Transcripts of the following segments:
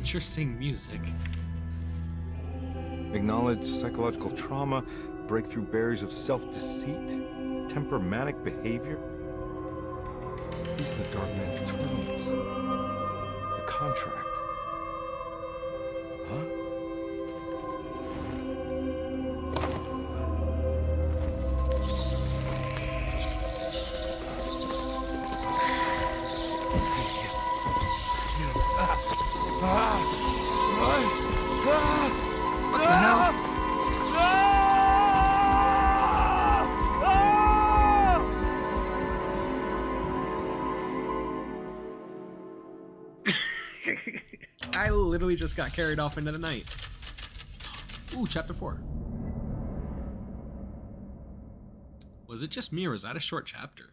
Interesting music. Acknowledge psychological trauma, break through barriers of self-deceit, temper manic behavior. These are the Dark Man's terms. The contract. Huh? What the hell? I literally just got carried off into the night. Ooh, chapter 4. Was it just me or was that a short chapter?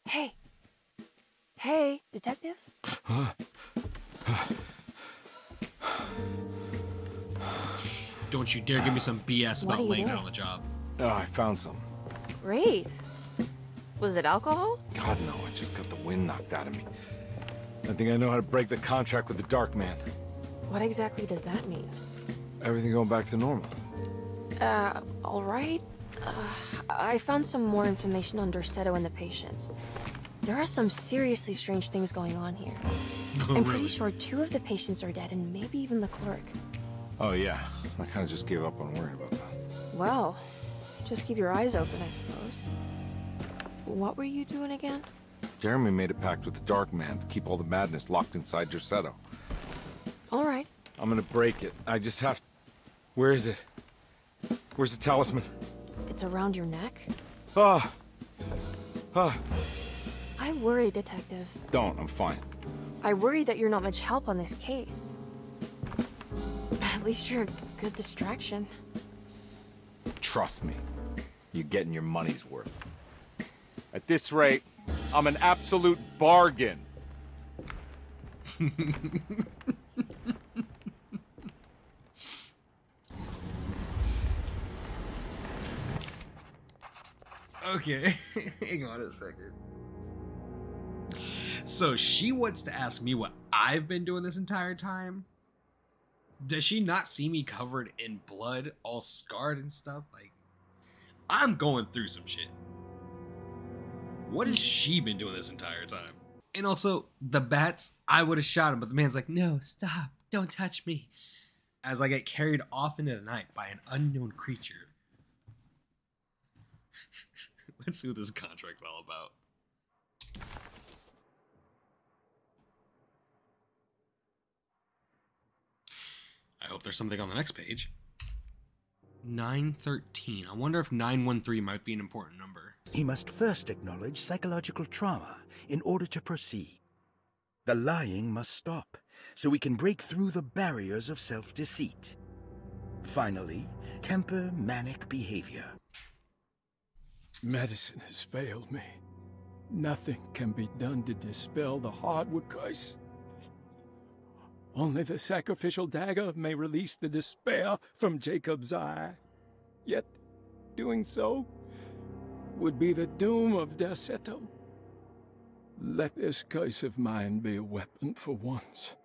Hey. Hey, detective? Don't you dare give me some BS What about are you laying doing? out on the job. Oh, I found some. Great. Was it alcohol? God, no, I just got the wind knocked out of me. I think I know how to break the contract with the Dark Man. What exactly does that mean? Everything going back to normal. All right. I found some more information on Dorsetto and the patients. There are some seriously strange things going on here. I'm pretty Really? sure 2 of the patients are dead and maybe even the clerk. Oh, yeah. I kind of just gave up on worrying about that. Well, just keep your eyes open, I suppose. What were you doing again? Jeremy made a pact with the Dark Man to keep all the madness locked inside Dorsetto. All right. I'm gonna break it. I just have... Where is it? Where's the talisman? It's around your neck? Ah! Ah! I worry, Detective. Don't, I'm fine. I worry that you're not much help on this case. At least you're a good distraction. Trust me. You're getting your money's worth. At this rate, I'm an absolute bargain. Okay, hang on a second. So she wants to ask me what I've been doing this entire time? Does she not see me covered in blood, all scarred and stuff? Like, I'm going through some shit. What has she been doing this entire time? And also, the bats, I would have shot him, but the man's like, no, stop, don't touch me. As I get carried off into the night by an unknown creature. Let's see what this contract's all about. I hope there's something on the next page. 913. I wonder if 913 might be an important number. He must first acknowledge psychological trauma in order to proceed. The lying must stop, so we can break through the barriers of self-deceit. Finally, temper manic behavior. Medicine has failed me. Nothing can be done to dispel the hardwood curse. Only the sacrificial dagger may release the despair from Jacob's eye. Yet, doing so would be the doom of Dorsetto. Let this curse of mine be a weapon for once.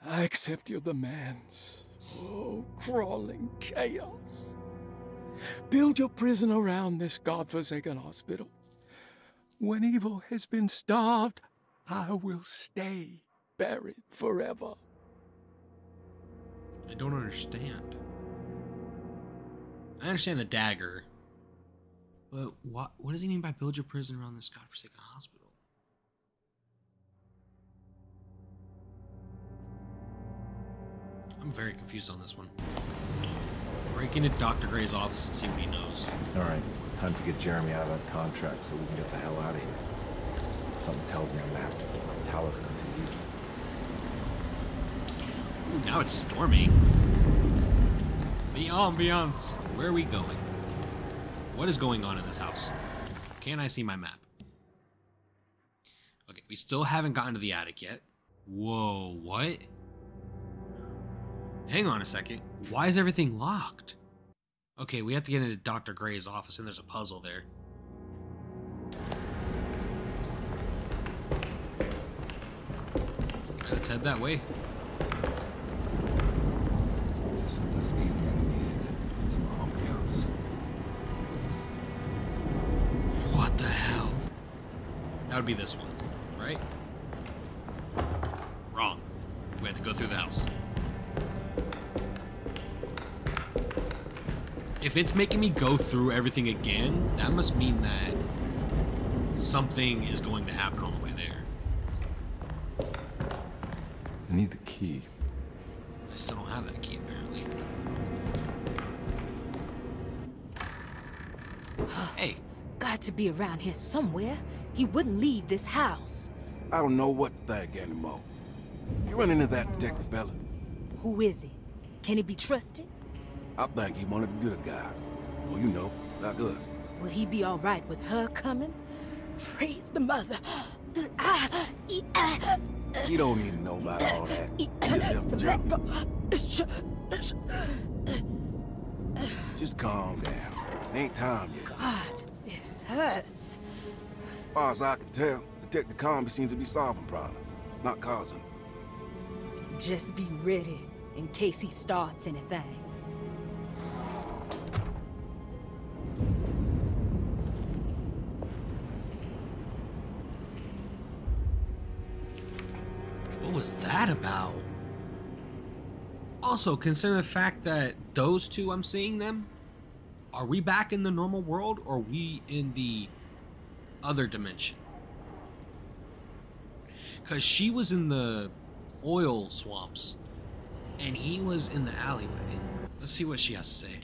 I accept your demands. Oh, crawling chaos. Build your prison around this godforsaken hospital. When evil has been starved, I will stay buried forever. I don't understand. I understand the dagger. But what does he mean by build your prison around this godforsaken hospital? I'm very confused on this one. Break into Dr. Gray's office and see what he knows. All right, time to get Jeremy out of that contract so we can get the hell out of here. Something tells me I'm gonna have to put my talisman to use. Ooh, now it's storming. The ambiance. Where are we going? What is going on in this house? Can I see my map? Okay, we still haven't gotten to the attic yet. Whoa, what? Hang on a second. Why is everything locked? Okay, we have to get into Dr. Gray's office and there's a puzzle there. Let's head that way. Just what this evening needed. Some ambiance. What the hell? That would be this one, right? Wrong. We have to go through the house. If it's making me go through everything again, that must mean that something is going to happen all the way there. I need the key. I still don't have that key, apparently. Hey. Got to be around here somewhere. He wouldn't leave this house. I don't know what to think anymore. You run into that detective fella? Who is he? Can he be trusted? I think he one of the good guys. Well, you know, like us. Will he be all right with her coming? Praise the mother. He don't need to know about all that. He's there for Just calm down. It ain't time yet. God, it hurts. As far as I can tell, Detective Carnby seems to be solving problems, not causing them. Just be ready in case he starts anything. What was that about? Also, consider the fact that those two, I'm seeing them. Are we back in the normal world, or are we in the other dimension? Because she was in the oil swamps, and he was in the alleyway. Let's see what she has to say.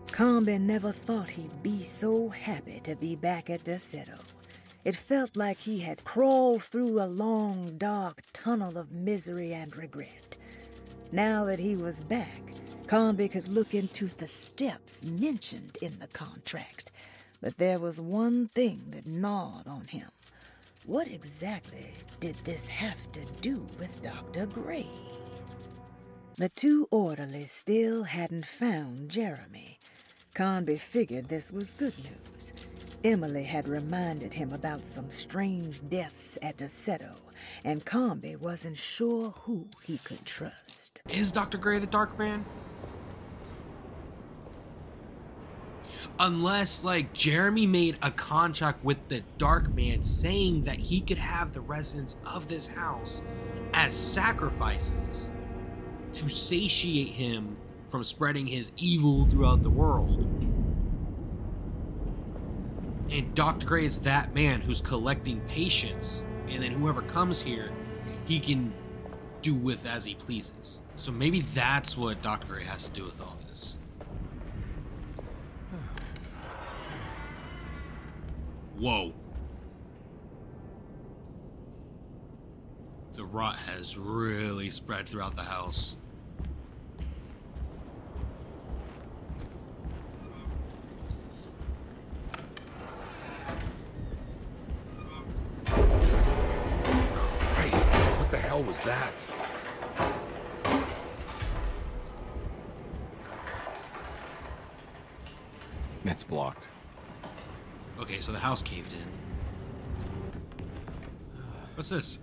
Carnby never thought he'd be so happy to be back at Detective. It felt like he had crawled through a long, dark tunnel of misery and regret. Now that he was back, Carnby could look into the steps mentioned in the contract. But there was one thing that gnawed on him. What exactly did this have to do with Dr. Gray? The two orderlies still hadn't found Jeremy. Carnby figured this was good news. Emily had reminded him about some strange deaths at Detective, and Carnby wasn't sure who he could trust. Is Dr. Gray the Dark Man? Unless, like, Jeremy made a contract with the Dark Man saying that he could have the residents of this house as sacrifices to satiate him from spreading his evil throughout the world. And Dr. Gray is that man who's collecting patients, and then whoever comes here, he can do with as he pleases. So maybe that's what Dr. Gray has to do with all this. Whoa. The rot has really spread throughout the house. What the hell was that? It's blocked. Okay, so the house caved in. What's this?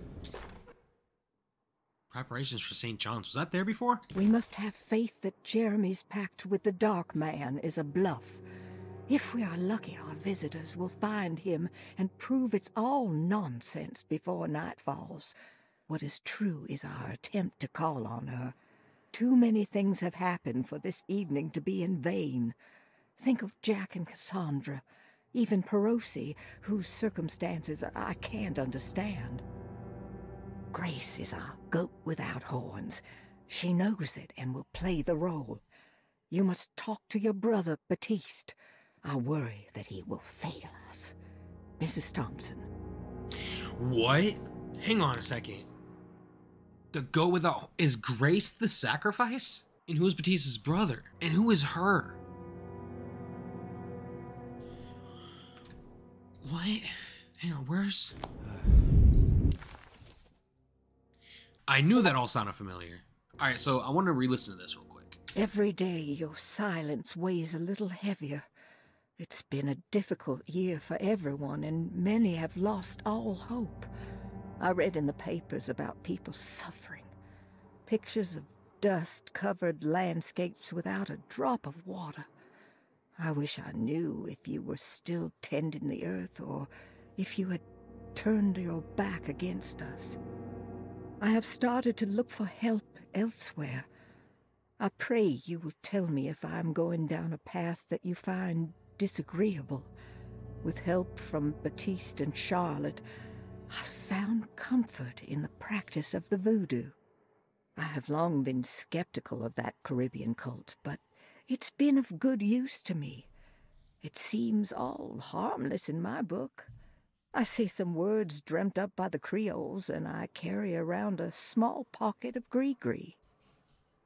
Preparations for St. John's. Was that there before? We must have faith that Jeremy's pact with the Dark Man is a bluff. If we are lucky, our visitors will find him and prove it's all nonsense before night falls. What is true is our attempt to call on her. Too many things have happened for this evening to be in vain. Think of Jack and Cassandra, even Perosi, whose circumstances I can't understand. Grace is a goat without horns. She knows it and will play the role. You must talk to your brother, Pt.10. I worry that he will fail us. Mrs. Thompson. What? Hang on a second. The goat without... Is Grace the sacrifice? And who's Batista's brother? And who is her? What? Hang on, where's... I knew that all sounded familiar. Alright, so I want to re-listen to this real quick. Every day your silence weighs a little heavier. It's been a difficult year for everyone, and many have lost all hope. I read in the papers about people suffering. Pictures of dust-covered landscapes without a drop of water. I wish I knew if you were still tending the earth or if you had turned your back against us. I have started to look for help elsewhere. I pray you will tell me if I am going down a path that you find disagreeable. With help from Baptiste and Charlotte, I found comfort in the practice of the voodoo. I have long been skeptical of that Caribbean cult, but it's been of good use to me. It seems all harmless in my book. I say some words dreamt up by the Creoles, and I carry around a small pocket of gris-gris.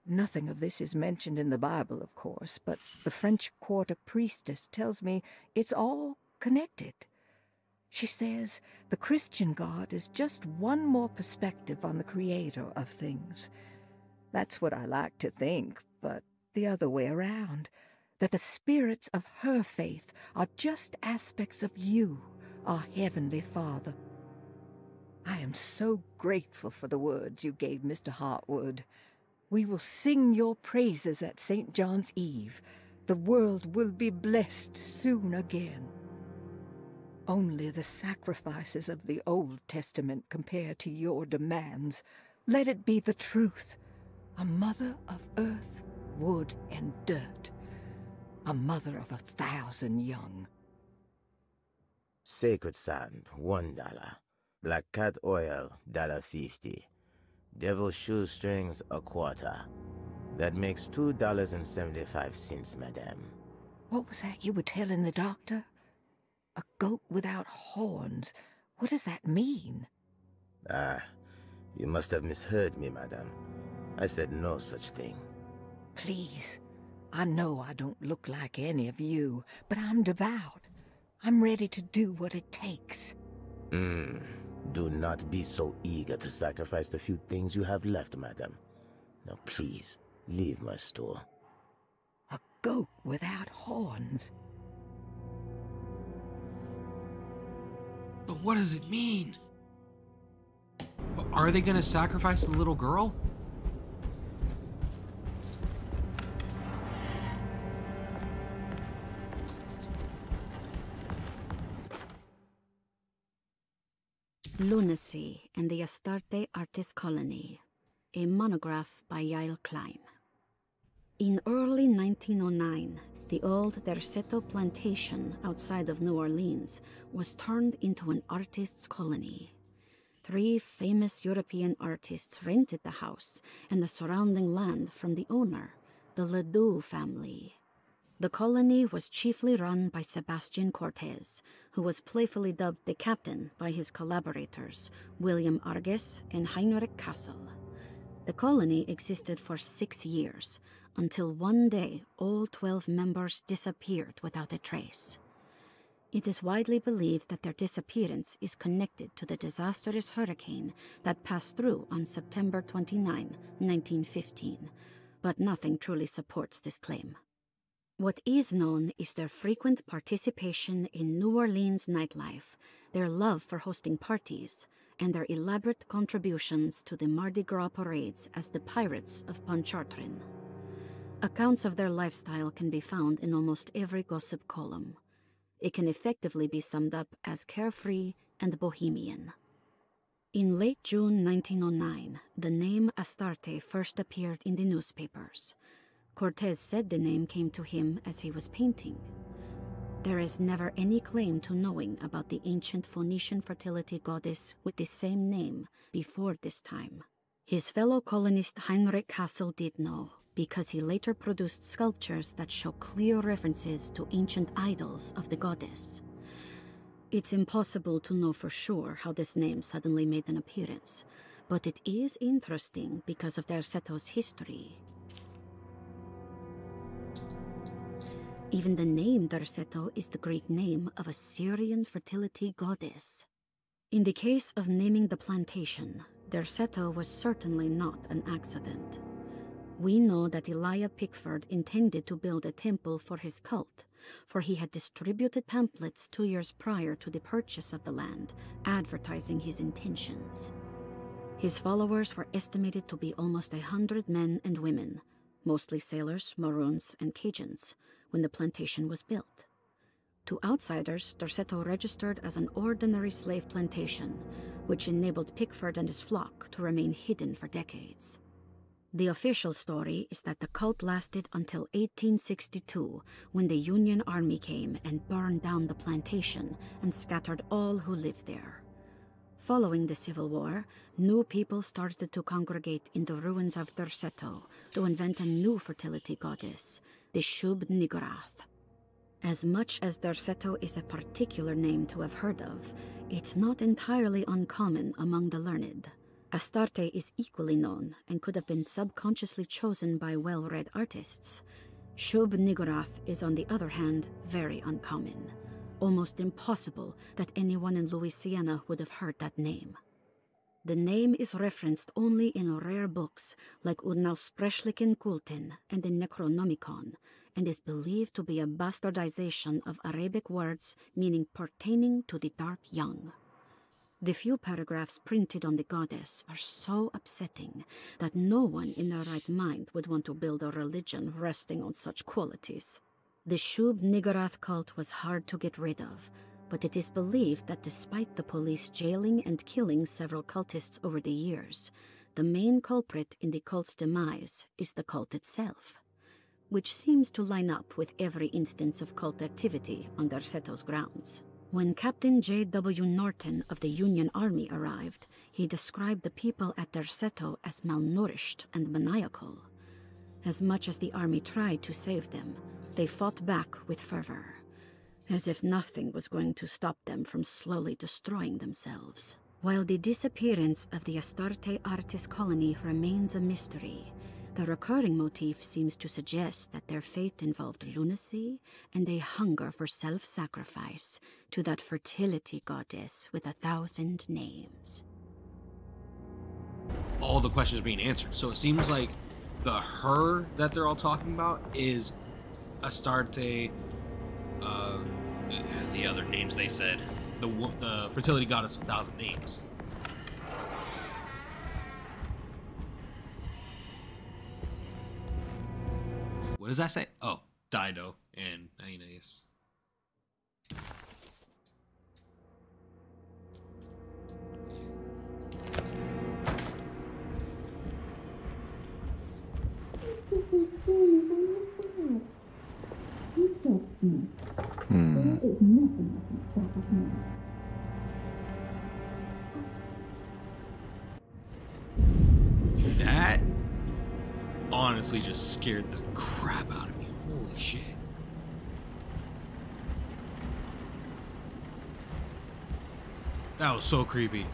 Nothing of this is mentioned in the Bible, of course, but the French Quarter priestess tells me it's all connected. She says the Christian God is just one more perspective on the creator of things. That's what I like to think, but the other way around, that the spirits of her faith are just aspects of you, our Heavenly Father. I am so grateful for the words you gave Mr. Hartwood. We will sing your praises at St. John's Eve. The world will be blessed soon again. Only the sacrifices of the Old Testament compare to your demands. Let it be the truth. A mother of earth, wood, and dirt. A mother of 1,000 young. Sacred sand, $1. Black cat oil, $1.50. Devil shoestrings, $0.25. That makes $2.75, madame. What was that you were telling the doctor? A goat without horns. What does that mean? Ah, you must have misheard me, madame. I said no such thing. Please, I know I don't look like any of you, but I'm devout. I'm ready to do what it takes. Do not be so eager to sacrifice the few things you have left, madame. Now please, leave my store. A goat without horns. But what does it mean? But are they gonna sacrifice the little girl? Lunacy and the Astarte Artist Colony, a monograph by Yael Klein. In early 1909, the old Derceto plantation outside of New Orleans was turned into an artist's colony. 3 famous European artists rented the house and the surrounding land from the owner, the Ledoux family. The colony was chiefly run by Sebastian Cortez, who was playfully dubbed the captain by his collaborators, William Arges and Heinrich Kassel. The colony existed for 6 years, until one day all 12 members disappeared without a trace. It is widely believed that their disappearance is connected to the disastrous hurricane that passed through on September 29, 1915, but nothing truly supports this claim. What is known is their frequent participation in New Orleans nightlife, their love for hosting parties, and their elaborate contributions to the Mardi Gras parades as the Pirates of Pontchartrain. Accounts of their lifestyle can be found in almost every gossip column. It can effectively be summed up as carefree and bohemian. In late June 1909, the name Astarte first appeared in the newspapers. Cortez said the name came to him as he was painting. There is never any claim to knowing about the ancient Phoenician fertility goddess with the same name before this time. His fellow colonist Heinrich Kassel did know, because he later produced sculptures that show clear references to ancient idols of the goddess. It's impossible to know for sure how this name suddenly made an appearance, but it is interesting because of Derceto's history. Even the name Derceto is the Greek name of a Syrian fertility goddess. In the case of naming the plantation, Derceto was certainly not an accident. We know that Elijah Pickford intended to build a temple for his cult, for he had distributed pamphlets 2 years prior to the purchase of the land, advertising his intentions. His followers were estimated to be almost 100 men and women, mostly sailors, Maroons, and Cajuns, when the plantation was built. To outsiders, Derceto registered as an ordinary slave plantation, which enabled Pickford and his flock to remain hidden for decades. The official story is that the cult lasted until 1862, when the Union Army came and burned down the plantation and scattered all who lived there. Following the Civil War, new people started to congregate in the ruins of Derceto to invent a new fertility goddess, the Shub-Niggurath. As much as Derceto is a particular name to have heard of, it's not entirely uncommon among the learned. Astarte is equally known and could have been subconsciously chosen by well-read artists. Shub-Niggurath is, on the other hand, very uncommon. Almost impossible that anyone in Louisiana would have heard that name. The name is referenced only in rare books like Unaussprechlichen Kulten and the Necronomicon, and is believed to be a bastardization of Arabic words meaning pertaining to the dark young. The few paragraphs printed on the goddess are so upsetting that no one in their right mind would want to build a religion resting on such qualities. The Shub-Niggurath cult was hard to get rid of, but it is believed that despite the police jailing and killing several cultists over the years, the main culprit in the cult's demise is the cult itself, which seems to line up with every instance of cult activity on Derceto's grounds. When Captain J.W. Norton of the Union Army arrived, he described the people at Derceto as malnourished and maniacal. As much as the army tried to save them, they fought back with fervor, as if nothing was going to stop them from slowly destroying themselves. While the disappearance of the Astarte artist colony remains a mystery, the recurring motif seems to suggest that their fate involved lunacy and a hunger for self-sacrifice to that fertility goddess with 1,000 names. All the questions being answered. So it seems like the her that they're all talking about is Astarte, the other names they said, the fertility goddess with 1,000 names. What does that say? Oh, Dido and Aeneas. That honestly just scared the crap out of me. Holy shit. That was so creepy.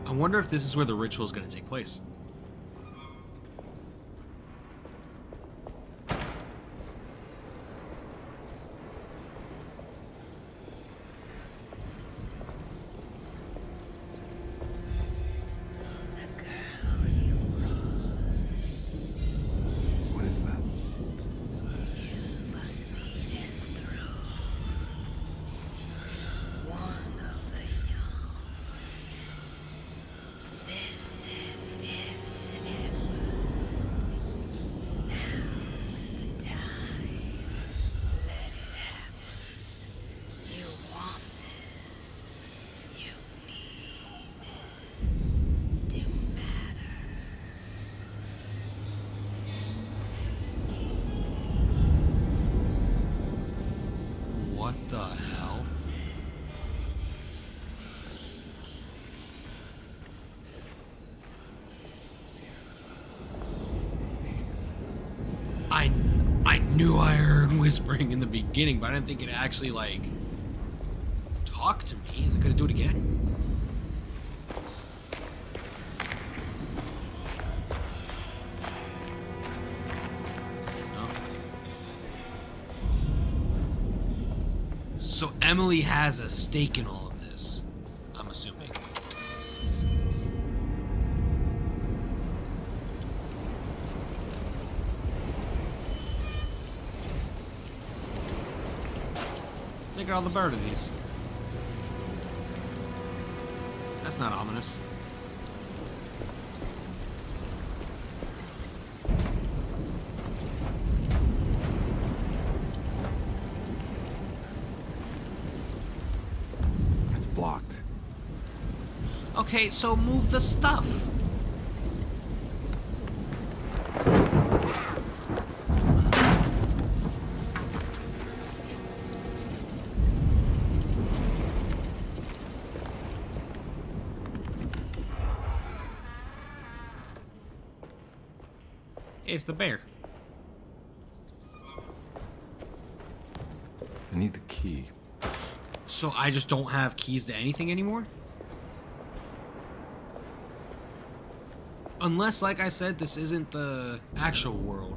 I wonder if this is where the ritual is going to take place. What the hell? I knew I heard whispering in the beginning, but I didn't think it actually, like, talked to me. Is it gonna do it again? So Emily has a stake in all of this. at all the birdies. That's not ominous. It's blocked. Okay, so move the stuff. It's the bear. I need the key. So I just don't have keys to anything anymore? Unless, like I said, this isn't the actual world.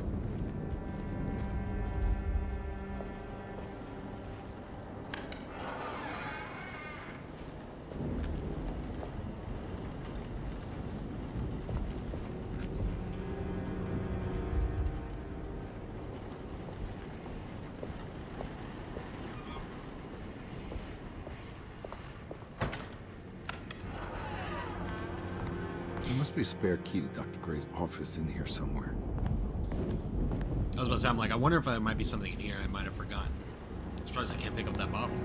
There must be a spare key to Dr. Gray's office in here somewhere. I was about to say, I'm like, I wonder if there might be something in here I might have forgotten. I'm surprised I can't pick up that bottle.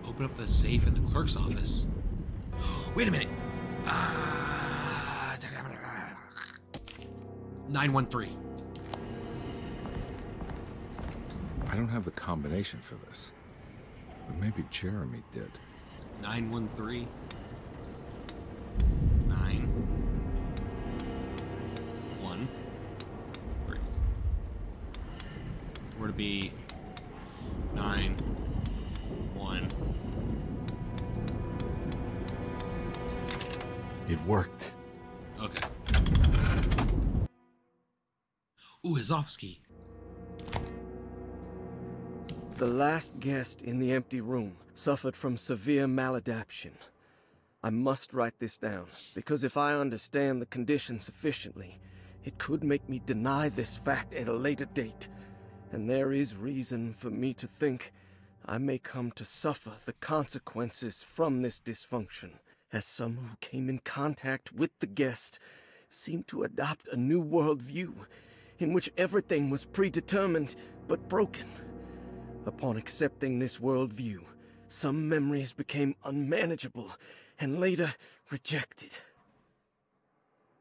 Open up the safe in the clerk's office. Wait a minute. 913. I don't have the combination for this. But maybe Jeremy did. 913. 9 1 3. Were to be 9 1. It worked. Okay. Ooh, his office key. The last guest in the empty room suffered from severe maladaptation. I must write this down, because if I understand the condition sufficiently, it could make me deny this fact at a later date, and there is reason for me to think I may come to suffer the consequences from this dysfunction, as some who came in contact with the guest seemed to adopt a new worldview in which everything was predetermined but broken. Upon accepting this worldview, some memories became unmanageable and later rejected.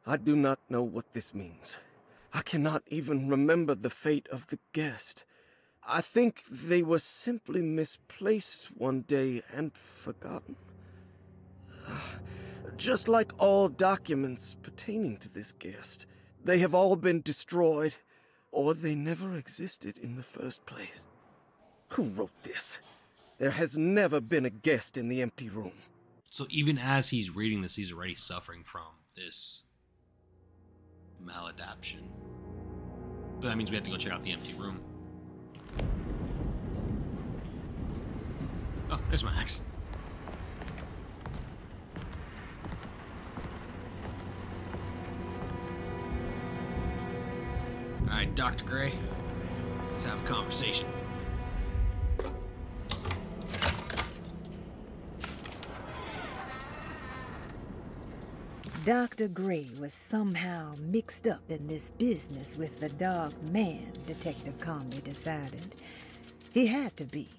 I do not know what this means. I cannot even remember the fate of the guest. I think they were simply misplaced one day and forgotten. Just like all documents pertaining to this guest, they have all been destroyed, or they never existed in the first place. Who wrote this? There has never been a guest in the empty room. So even as he's reading this, he's already suffering from this maladaptation. But that means we have to go check out the empty room. Oh, there's my axe. Alright, Dr. Gray. Let's have a conversation. Dr. Gray was somehow mixed up in this business with the Dark Man, Detective Carnby decided. He had to be.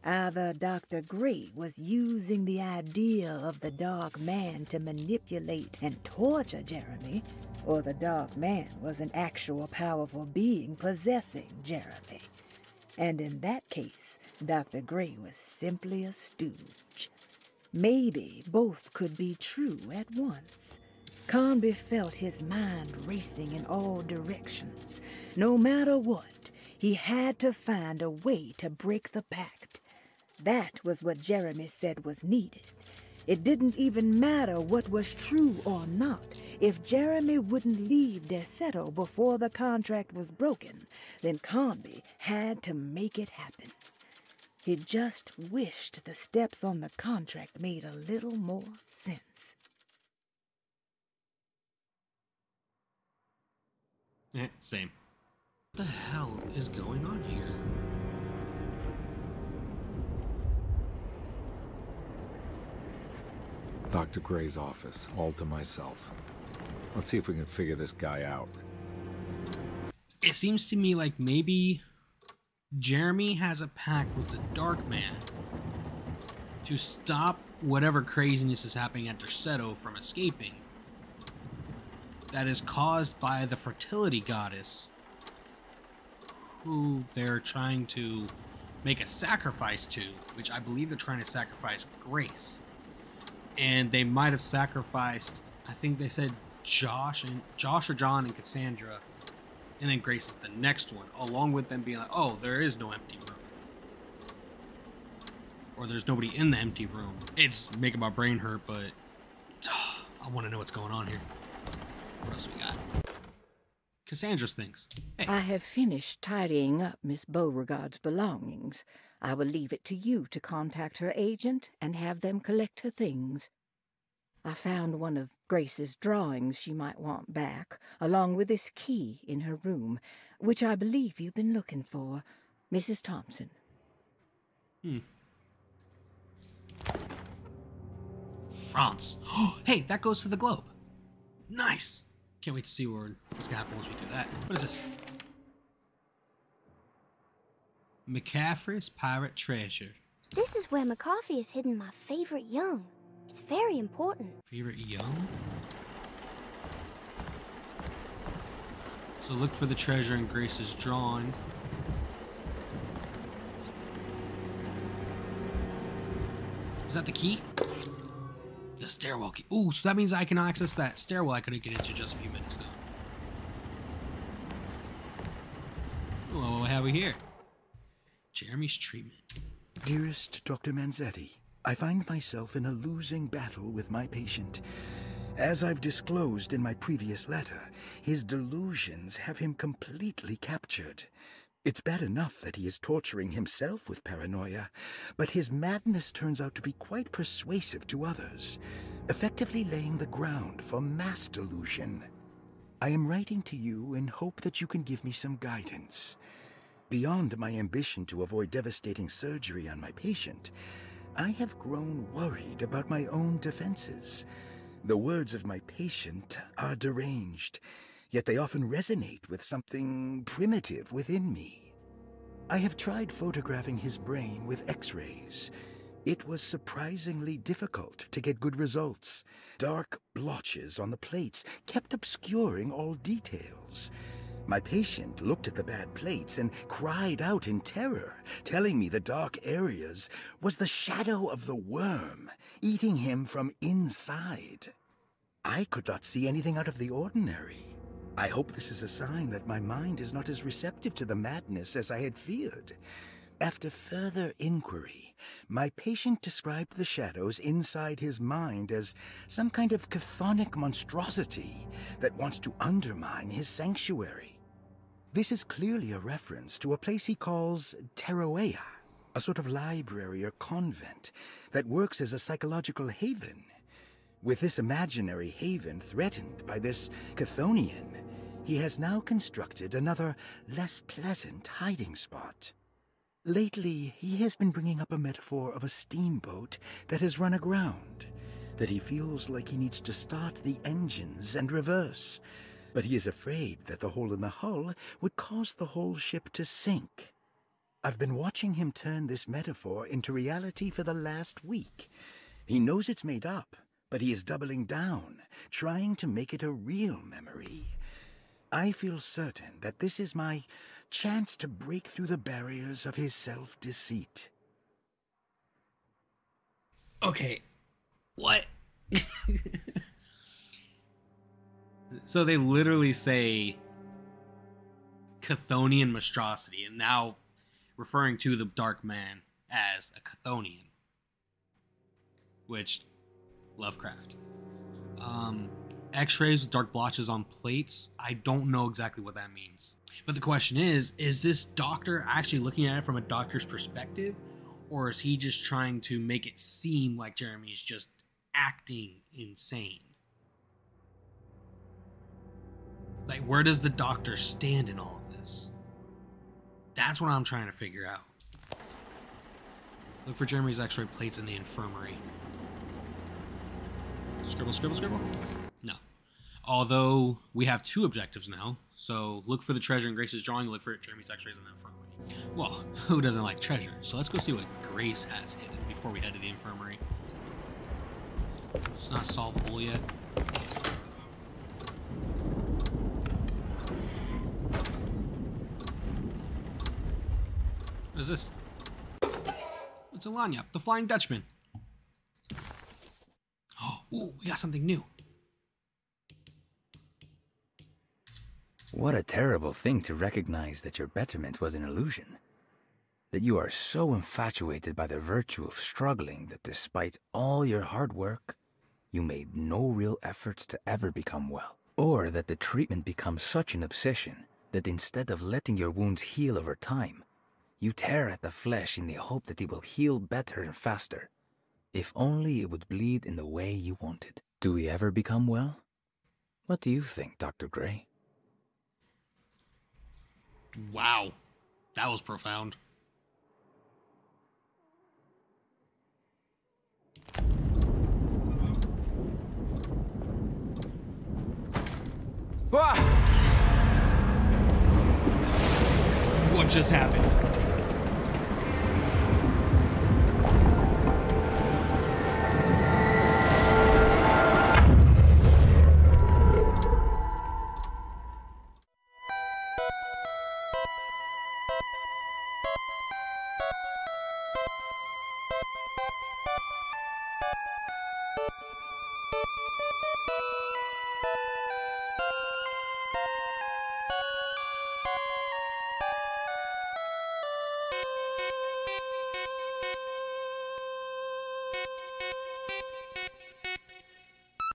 Either Dr. Gray was using the idea of the Dark Man to manipulate and torture Jeremy, or the Dark Man was an actual powerful being possessing Jeremy. And in that case, Dr. Gray was simply a stooge. Maybe both could be true at once. Carnby felt his mind racing in all directions. No matter what, he had to find a way to break the pact. That was what Jeremy said was needed. It didn't even matter what was true or not. If Jeremy wouldn't leave Derceto before the contract was broken, then Carnby had to make it happen. He just wished the steps on the contract made a little more sense. Same. What the hell is going on here? Dr. Gray's office, all to myself. Let's see if we can figure this guy out. It seems to me like maybe Jeremy has a pact with the Dark Man to stop whatever craziness is happening at Derceto from escaping. That is caused by the fertility goddess, who they're trying to make a sacrifice to, which I believe they're trying to sacrifice Grace. And they might have sacrificed, I think they said Josh or John and Cassandra, and then Grace is the next one, along with them being like, oh, there is no empty room. Or there's nobody in the empty room. It's making my brain hurt, but I want to know what's going on here. What else we got? Cassandra's things. Hey. I have finished tidying up Miss Beauregard's belongings. I will leave it to you to contact her agent and have them collect her things. I found one of Grace's drawings she might want back, along with this key in her room, which I believe you've been looking for, Mrs. Thompson. France. Hey, that goes to the globe. Nice. Can't wait to see what's gonna happen once we do that. What is this? McCaffrey's Pirate Treasure. This is where McCarthy has hidden my favorite young. It's very important. Favorite young? So look for the treasure in Grace's drawing. Is that the key? The stairwell key. Ooh, so that means I can access that stairwell I couldn't get into just a few minutes ago. Well, what have we here? Jeremy's treatment. Dearest Dr. Manzetti, I find myself in a losing battle with my patient. As I've disclosed in my previous letter, his delusions have him completely captured. It's bad enough that he is torturing himself with paranoia, but his madness turns out to be quite persuasive to others, effectively laying the ground for mass delusion. I am writing to you in hope that you can give me some guidance. Beyond my ambition to avoid devastating surgery on my patient, I have grown worried about my own defenses. The words of my patient are deranged, yet they often resonate with something primitive within me. I have tried photographing his brain with X-rays. It was surprisingly difficult to get good results. Dark blotches on the plates kept obscuring all details. My patient looked at the bad plates and cried out in terror, telling me the dark areas was the shadow of the worm, eating him from inside. I could not see anything out of the ordinary. I hope this is a sign that my mind is not as receptive to the madness as I had feared. After further inquiry, my patient described the shadows inside his mind as some kind of chthonic monstrosity that wants to undermine his sanctuary. This is clearly a reference to a place he calls Teroea, a sort of library or convent that works as a psychological haven. With this imaginary haven threatened by this Chthonian, he has now constructed another, less pleasant hiding spot. Lately, he has been bringing up a metaphor of a steamboat that has run aground, that he feels like he needs to start the engines and reverse, but he is afraid that the hole in the hull would cause the whole ship to sink. I've been watching him turn this metaphor into reality for the last week. He knows it's made up, but he is doubling down, trying to make it a real memory. I feel certain that this is my chance to break through the barriers of his self-deceit. Okay, what? So they literally say Chthonian monstrosity, and now referring to the Dark Man as a Chthonian, which Lovecraft. X-rays with dark blotches on plates. I don't know exactly what that means. But the question is this doctor actually looking at it from a doctor's perspective? Or is he just trying to make it seem like Jeremy's just acting insane? Like, where does the doctor stand in all of this? That's what I'm trying to figure out. Look for Jeremy's X-ray plates in the infirmary. Scribble, scribble, scribble. No. Although we have 2 objectives now. So look for the treasure in Grace's drawing, look for Jeremy's x-rays in the infirmary. Well, who doesn't like treasure? So let's go see what Grace has hidden before we head to the infirmary. It's not solvable yet. What is this? It's a Lanyap, the Flying Dutchman. Oh, ooh, we got something new. What a terrible thing to recognize that your betterment was an illusion. That you are so infatuated by the virtue of struggling that despite all your hard work, you made no real efforts to ever become well. Or that the treatment becomes such an obsession that instead of letting your wounds heal over time, you tear at the flesh in the hope that it will heal better and faster. If only it would bleed in the way you wanted. Do we ever become well? What do you think, Dr. Gray? Wow, that was profound. What just happened?